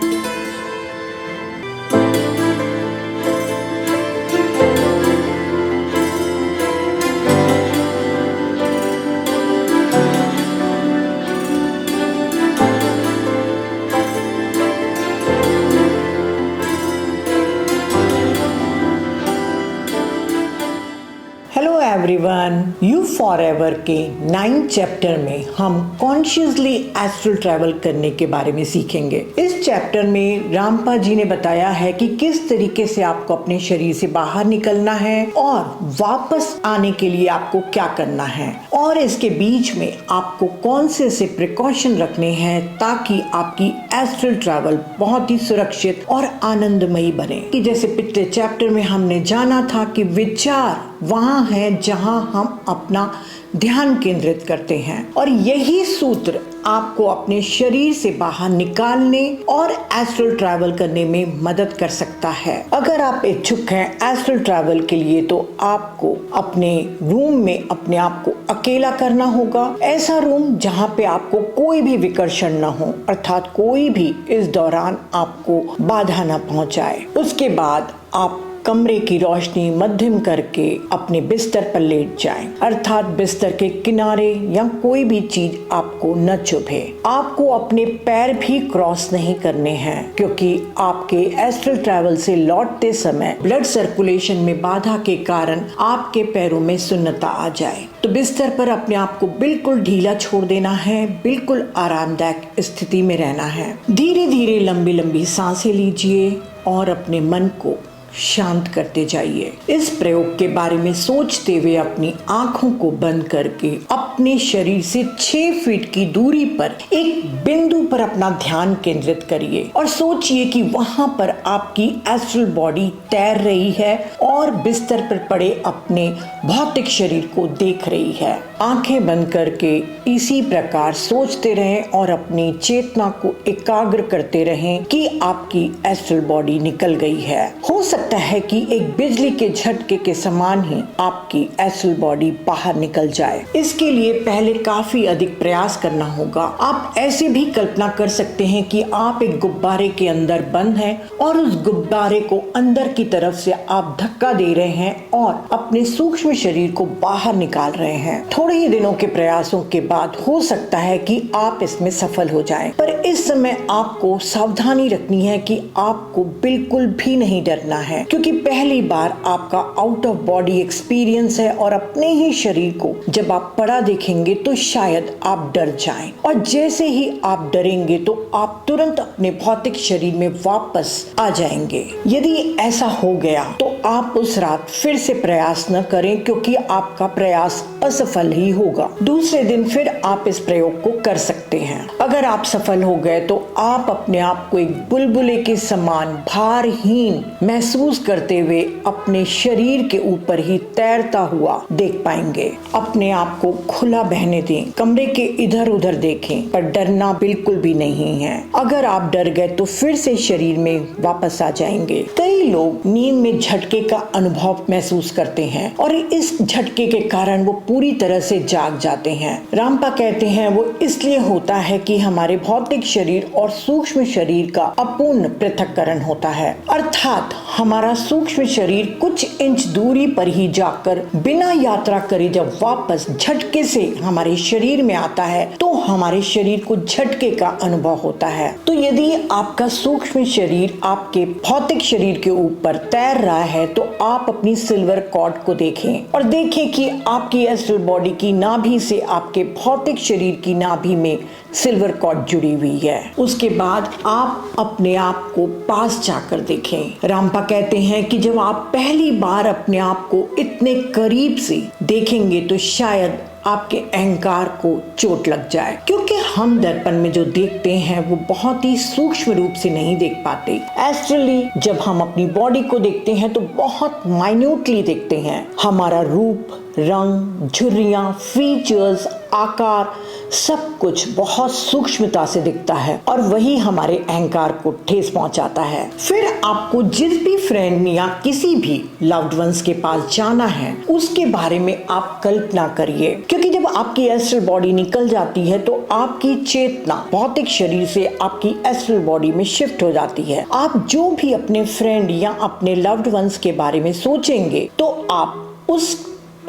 Hello everyone, you forever के 9th chapter में हम कॉन्शियसली एस्ट्रल ट्रैवल करने के बारे में सीखेंगे। इस चैप्टर में रामपा जी ने बताया है कि किस तरीके से आपको अपने शरीर से बाहर निकलना है और वापस आने के लिए आपको क्या करना है, और इसके बीच में आपको कौन से प्रिकॉशन रखने हैं ताकि आपकी एस्ट्रल ट्रैवल बहुत ही सुरक्षित और आनंदमयी बने। कि जैसे पिछले चैप्टर में हमने जाना था कि विचार वहाँ है जहाँ हम अपना ध्यान केंद्रित करते हैं, और यही सूत्र आपको अपने शरीर से बाहर निकालने और एस्ट्रल ट्रैवल करने में मदद कर सकता है। अगर आप इच्छुक हैं एस्ट्रल ट्रैवल के लिए तो आपको अपने रूम में अपने आप को अकेला करना होगा। ऐसा रूम जहाँ पे आपको कोई भी विकर्षण न हो, अर्थात कोई भी इस दौरान आपको बाधा न पहुँचाए। उसके बाद आप कमरे की रोशनी मध्यम करके अपने बिस्तर पर लेट जाएं, अर्थात बिस्तर के किनारे या कोई भी चीज आपको न चुभे। आपको अपने पैर भी क्रॉस नहीं करने हैं, क्योंकि आपके एस्ट्रल ट्रैवल से लौटते समय ब्लड सर्कुलेशन में बाधा के कारण आपके पैरों में सुन्नता आ जाए। तो बिस्तर पर अपने आप को बिल्कुल ढीला छोड़ देना है, बिल्कुल आरामदायक स्थिति में रहना है। धीरे धीरे लंबी लंबी सांसें लीजिए और अपने मन को शांत करते जाइए। इस प्रयोग के बारे में सोचते हुए अपनी आंखों को बंद करके अपने शरीर से 6 फीट की दूरी पर एक बिंदु पर अपना ध्यान केंद्रित करिए और सोचिए कि वहां पर आपकी एस्ट्रल बॉडी तैर रही है और बिस्तर पर पड़े अपने भौतिक शरीर को देख रही है। आंखें बंद करके इसी प्रकार सोचते रहें और अपनी चेतना को एकाग्र करते रहें कि आपकी एस्ट्रल बॉडी निकल गई है। हो सकता है कि एक बिजली के झटके के समान ही आपकी एस्ट्रल बॉडी बाहर निकल जाए। इसके लिए पहले काफी अधिक प्रयास करना होगा। आप ऐसे भी कल्पना कर सकते हैं कि आप एक गुब्बारे के अंदर बंद हैं और उस गुब्बारे को अंदर की तरफ से आप धक्का दे रहे हैं और अपने सूक्ष्म शरीर को बाहर निकाल रहे हैं। थोड़े ही दिनों के प्रयासों के बाद हो सकता है कि आप इसमें सफल हो जाएं, पर इस समय आपको सावधानी रखनी है कि आपको बिल्कुल भी नहीं डरना है, क्योंकि पहली बार आपका आउट ऑफ बॉडी एक्सपीरियंस है और अपने ही शरीर को जब आप पड़ा देखेंगे तो शायद आप डर जाएं, और जैसे ही आप डरेंगे तो आप तुरंत अपने भौतिक शरीर में वापस आ जाएंगे। यदि ऐसा हो गया तो आप उस रात फिर से प्रयास न करें, क्योंकि आपका प्रयास असफल ही होगा। दूसरे दिन फिर आप इस प्रयोग को कर सकते हैं। अगर आप सफल हो गए तो आप अपने आप को एक बुलबुले के समान भारहीन महसूस करते हुए अपने शरीर के ऊपर ही तैरता हुआ देख पाएंगे। अपने आप को खुला बहने दें, कमरे के इधर उधर देखें, पर डरना बिल्कुल भी नहीं है। अगर आप डर गए तो फिर से शरीर में वापस आ जाएंगे। कई लोग नींद में झटके का अनुभव महसूस करते हैं और इस झटके के कारण वो पूरी तरह से जाग जाते हैं। रामपा कहते हैं वो इसलिए होता है कि हमारे भौतिक शरीर और सूक्ष्म शरीर का अपूर्ण पृथक्करण होता है, अर्थात हमारा सूक्ष्म शरीर कुछ इंच दूरी पर ही जाकर बिना यात्रा करे जब वापस झटके से हमारे शरीर में आता है तो हमारे शरीर को झटके का अनुभव होता है। तो यदि आपका सूक्ष्म शरीर आपके भौतिक शरीर के ऊपर तैर रहा है तो आप अपनी सिल्वर कॉर्ड को देखें और देखें कि आपकी एस्ट्रल बॉडी की नाभि से आपके भौतिक शरीर की नाभि में सिल्वर कॉर्ड जुड़ी हुई है। उसके बाद आप अपने आप को पास जाकर देखें। रामपा कहते हैं कि जब आप पहली बार अपने आप को इतने करीब से देखेंगे तो शायद आपके अहंकार को चोट लग जाए, क्योंकि हम दर्पण में जो देखते हैं वो बहुत ही सूक्ष्म रूप से नहीं देख पाते। एस्ट्रली जब हम अपनी बॉडी को देखते हैं तो बहुत माइन्यूटली देखते हैं। हमारा रूप, रंग, झुर्रियां, फीचर्स आकार सब कुछ बहुत सूक्ष्मता से दिखता है और वही हमारे अहंकार को ठेस पहुंचाता है। फिर आपको जिस भी फ्रेंड या किसी भी लव्ड वंस के पास जाना है उसके बारे में आप कल्पना करिए, क्योंकि जब आपकी एस्ट्रल बॉडी निकल जाती है तो आपकी चेतना भौतिक शरीर से आपकी एस्ट्रल बॉडी में शिफ्ट हो जाती है। आप जो भी अपने फ्रेंड या अपने लव्ड वंस के बारे में सोचेंगे तो आप उस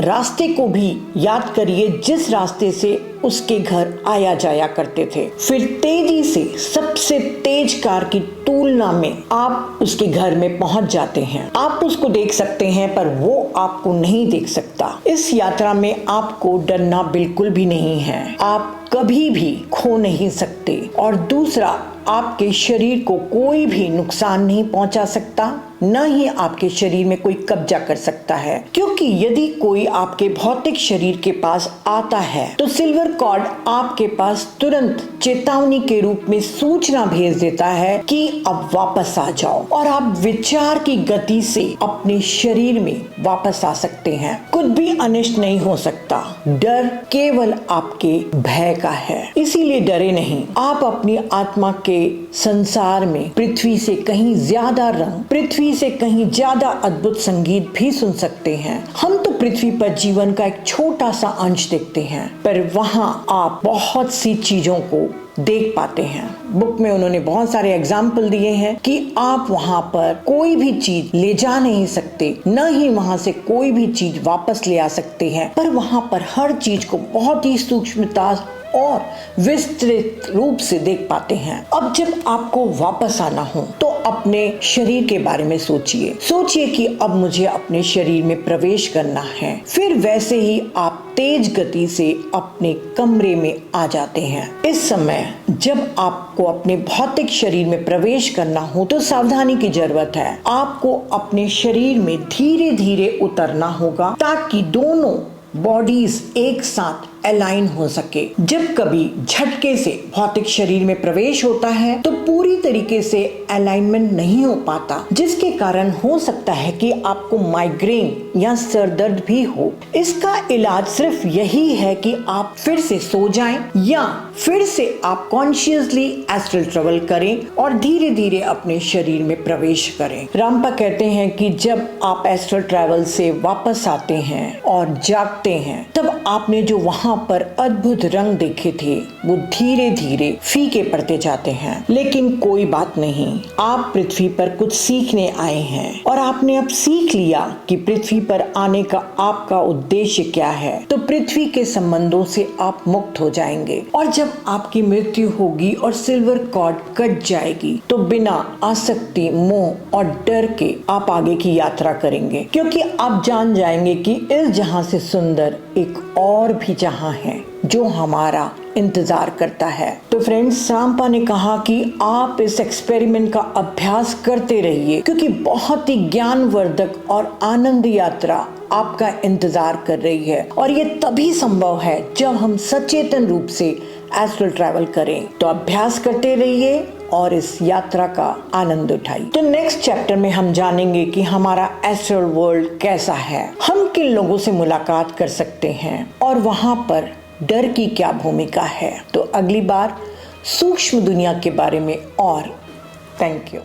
रास्ते को भी याद करिए जिस रास्ते से उसके घर आया जाया करते थे। फिर तेजी से सबसे तेज कार की तुलना में आप उसके घर में पहुंच जाते हैं। आप उसको देख सकते हैं पर वो आपको नहीं देख सकता। इस यात्रा में आपको डरना बिल्कुल भी नहीं है। आप कभी भी खो नहीं सकते और दूसरा, आपके शरीर को कोई भी नुकसान नहीं पहुंचा सकता, न ही आपके शरीर में कोई कब्जा कर सकता है, क्योंकि यदि कोई आपके भौतिक शरीर के पास आता है तो सिल्वर कॉर्ड आपके पास तुरंत चेतावनी के रूप में सूचना भेज देता है कि अब वापस आ जाओ, और आप विचार की गति से अपने शरीर में वापस आ सकते हैं। कुछ भी अनिष्ट नहीं हो सकता। डर केवल आपके भय का है, इसीलिए डरे नहीं। आप अपनी आत्मा के संसार में पृथ्वी से कहीं ज्यादा रंग, पृथ्वी से कहीं ज्यादा अद्भुत संगीत भी सुन सकते हैं। हम तो पृथ्वी पर जीवन का एक छोटा सा अंश देखते हैं, पर वहां आप बहुत सी चीजों को देख पाते हैं। बुक में उन्होंने बहुत सारे एग्जाम्पल दिए हैं कि आप वहां पर कोई भी चीज ले जा नहीं सकते, न ही वहां से कोई भी चीज वापस ले आ सकते हैं, पर वहां पर हर चीज को बहुत ही सूक्ष्मता और विस्तृत रूप से देख पाते हैं। अब जब आपको वापस आना हो तो अपने शरीर के बारे में सोचिए कि अब मुझे अपने शरीर में प्रवेश करना है। फिर वैसे ही आप तेज गति से अपने कमरे में आ जाते हैं। इस समय जब आपको अपने भौतिक शरीर में प्रवेश करना हो तो सावधानी की जरूरत है। आपको अपने शरीर में धीरे धीरे उतरना होगा ताकि दोनों बॉडीज एक साथ अलाइन हो सके। जब कभी झटके से भौतिक शरीर में प्रवेश होता है तो पूरी तरीके से अलाइनमेंट नहीं हो पाता, जिसके कारण हो सकता है कि आपको माइग्रेन या सर दर्द भी हो। इसका इलाज सिर्फ यही है कि आप फिर से सो जाएं या फिर से आप कॉन्शियसली एस्ट्रल ट्रैवल करें और धीरे धीरे अपने शरीर में प्रवेश करें। रामपा कहते हैं कि जब आप एस्ट्रल ट्रैवल से वापस आते हैं और जागते हैं तब आपने जो वहां पर अद्भुत रंग देखे थे वो धीरे धीरे फीके पड़ते जाते हैं। लेकिन कोई बात नहीं, आप पृथ्वी पर कुछ सीखने आए हैं और आपने अब सीख लिया कि पृथ्वी पर आने का आपका उद्देश्य क्या है। तो पृथ्वी के संबंधों से आप मुक्त हो जाएंगे और जब आपकी मृत्यु होगी और सिल्वर कॉर्ड कट जाएगी तो बिना आसक्ति, मोह और डर के आप आगे की यात्रा करेंगे, क्योंकि आप जान जाएंगे कि इस जहां से सुंदर एक और भी जहां है जो हमारा इंतजार करता है। तो फ्रेंड्स, रामपा ने कहा कि आप इस एक्सपेरिमेंट का अभ्यास करते रहिए, क्योंकि बहुत ही ज्ञानवर्धक और आनंद यात्रा आपका इंतजार कर रही है और ये तभी संभव है जब हम सचेतन रूप से एस्ट्रल ट्रैवल करें। तो अभ्यास करते रहिए और इस यात्रा का आनंद उठाइए। तो नेक्स्ट चैप्टर में हम जानेंगे कि हमारा एस्ट्रल वर्ल्ड कैसा है, हम किन लोगों से मुलाकात कर सकते हैं और वहां पर डर की क्या भूमिका है। तो अगली बार सूक्ष्म दुनिया के बारे में और। Thank you.